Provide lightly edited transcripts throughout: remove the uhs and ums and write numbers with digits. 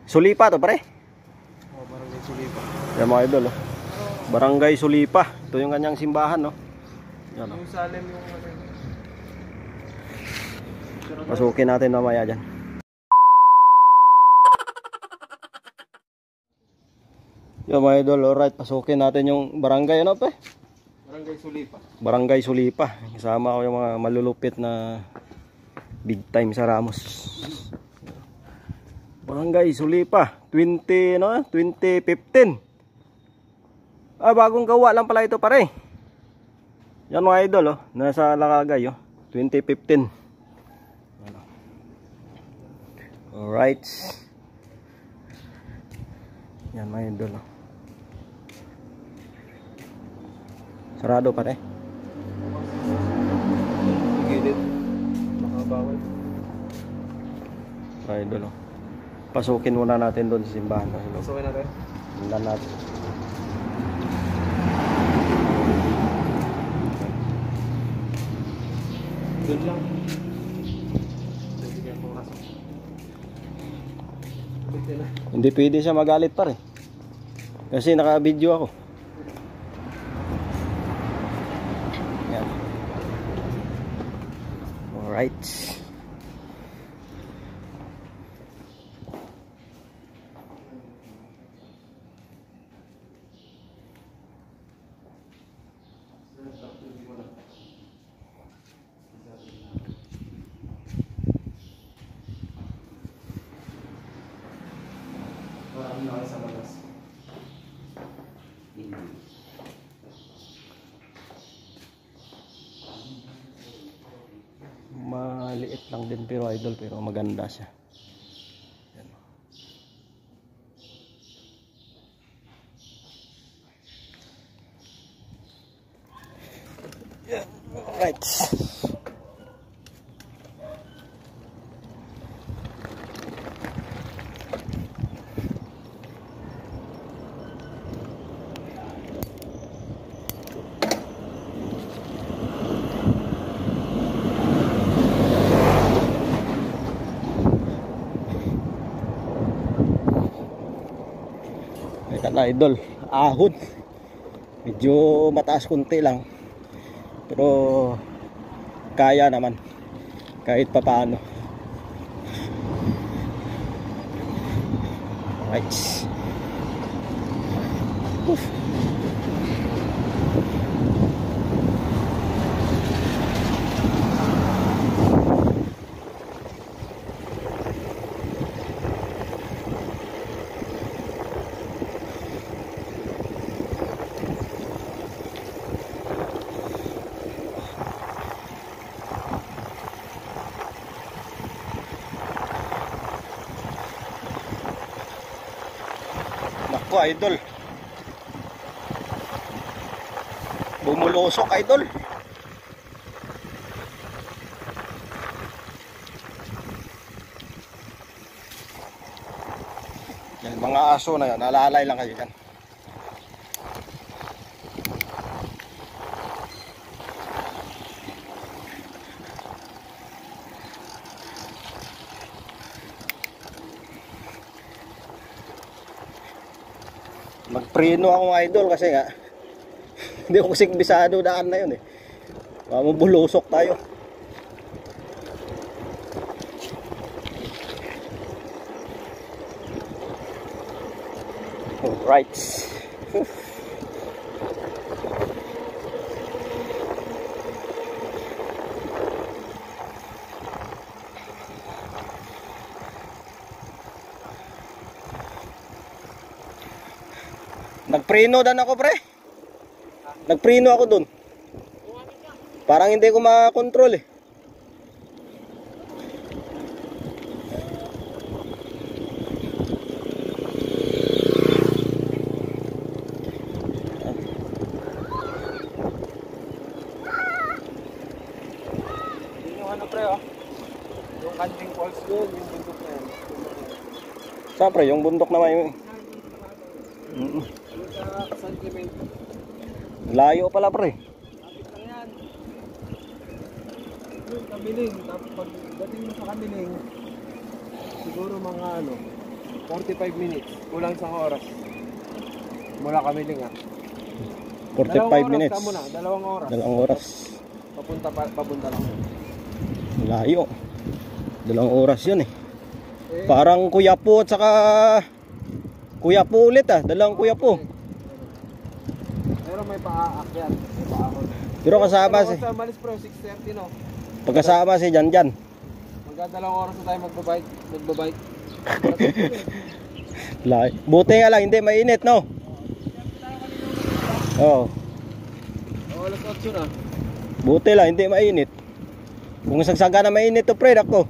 Sulipa to pare. Oh, Barangay Sulipa. Yan mga idol, oh. Barangay Sulipa. Ito yung kanyang simbahan, no. Yan, oh. Yung Salem yung Pasukin natin mamaya dyan. Yan mga idol, alright. Pasukin natin yung barangay, ano pa? Barangay Sulipa. Barangay Sulipa. Kasama ko yung mga malulupit na big time sa Ramos. Barangay Sulipa 2015. Bagong gawa lang pala ito pare. Yan mga idol, oh. Nasa Lakagay, oh. 2015. Alright. Yan mga idol, oh. Sarado pare. Gilid. Nakabawal. Mga idol, oh. Pasukin muna natin doon sa simbahan. Pasukin natin. Tingnan natin. Doon lang. Hindi pwede siya magalit pare. Kasi naka-video ako. Yan. Alright. Maliit lang din pero idol, pero maganda siya. Yan. Yeah. Alright. Na idol, ahon medyo mataas kunti lang pero kaya naman kahit papaano. Right. Nako idol, bumulusok idol. Yan mga aso na yan, nalalay lang kayo yan. Magpreno ako mga idol kasi nga hindi ako kasing bisado daan na yun eh. Mabulusok tayo. Alright. Nagpreno dan ako pre. Nagpreno ako dun. Parang hindi ko makontrol eh. Yung ano pre oh. Yung Canting Falls doon, yung bundok na yan. Saan pre? Yung bundok naman yung... Sa San Clemente. Layo pala pre. Kapit lang yan. Yung Kamiling. Tapos pagdating mo sa Kamiling, siguro mga ano, 45 minutes. Kulang isang oras. Mula kami linga. 45 minutes. Dalawang oras. Dalawang oras. Papunta lang. Layo. Dalawang oras yun eh. Parang Kuyapo at saka Kuyapo ulit ah. Dalawang Kuyapo. Pero may paaakyat. May paahon. Pero kasama si... Malis bro, 6:30 no? Pagkasama si Janjan. Magdadalawang oras na tayo magbabike. Buti nga lang, hindi mainit no? Oo. Alas 8 na. Buti lang, hindi mainit. Kung sagsaga na mainit to pre, ako.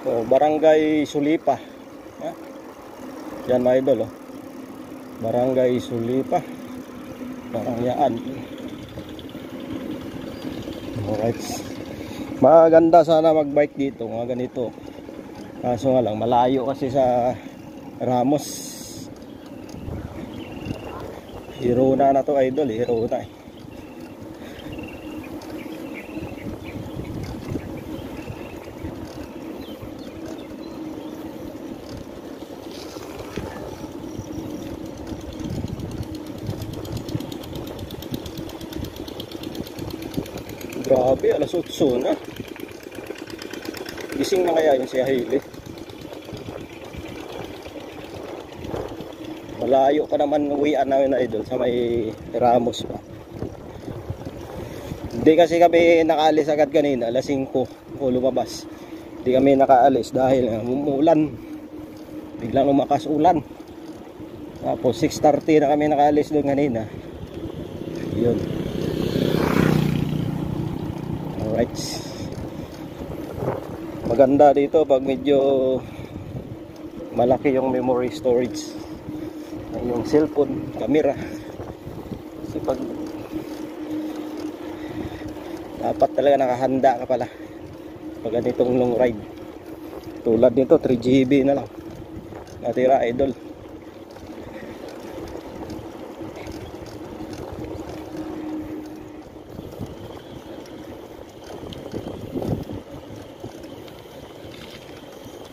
Oh, Barangay Sulipa. Yan mga idol oh. Barangay Sulipa. Barangyaan. Alright. Maganda sana magbike dito, mga ganito. Kaso nga lang malayo kasi sa Ramos. Hirona na to idol, Hirona eh. Grabe, alas 8 na. Gising na kaya yun si Hailey. Malayo pa naman uwian namin na idol sa may Ramos pa. Hindi kasi kami nakaalis agad kanina, alas 5 o lumabas. Hindi kami nakaalis dahil umuulan. Biglang lumakas ulan. Tapos 6:30 na kami nakaalis doon kanina. Yun. Alright. Maganda dito pag medyo malaki yung memory storage yung cellphone, camera. Kasi pag dapat talaga nakahanda ka pala pag ganitong long ride. Tulad nito 3GB na lang natira idol.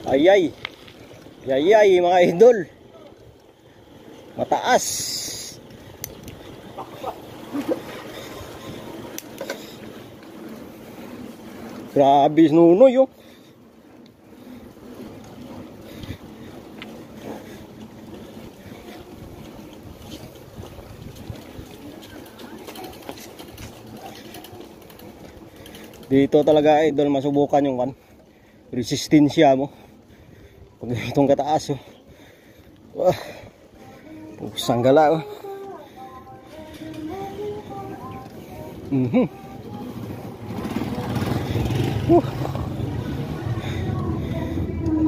Ayay, yayay mga idol, mataas. Grabe nunoy oh. Dito talaga idol masubukan yung resistensya mo. Pag itong kataas oh. Wah. Pusang gala oh.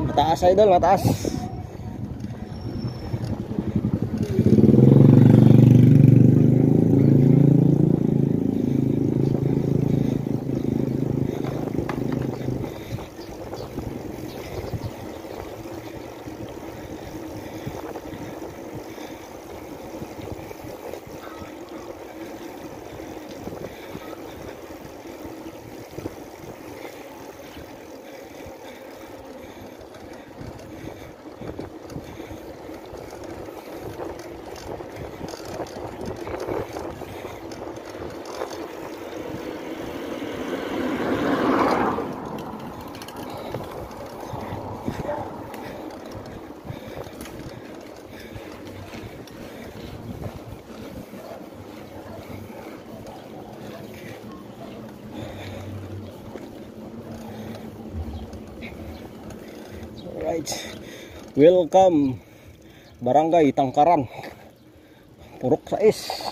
Mataas idol, mataas. Alright, welcome Barangay Tangkaran, Purok 6.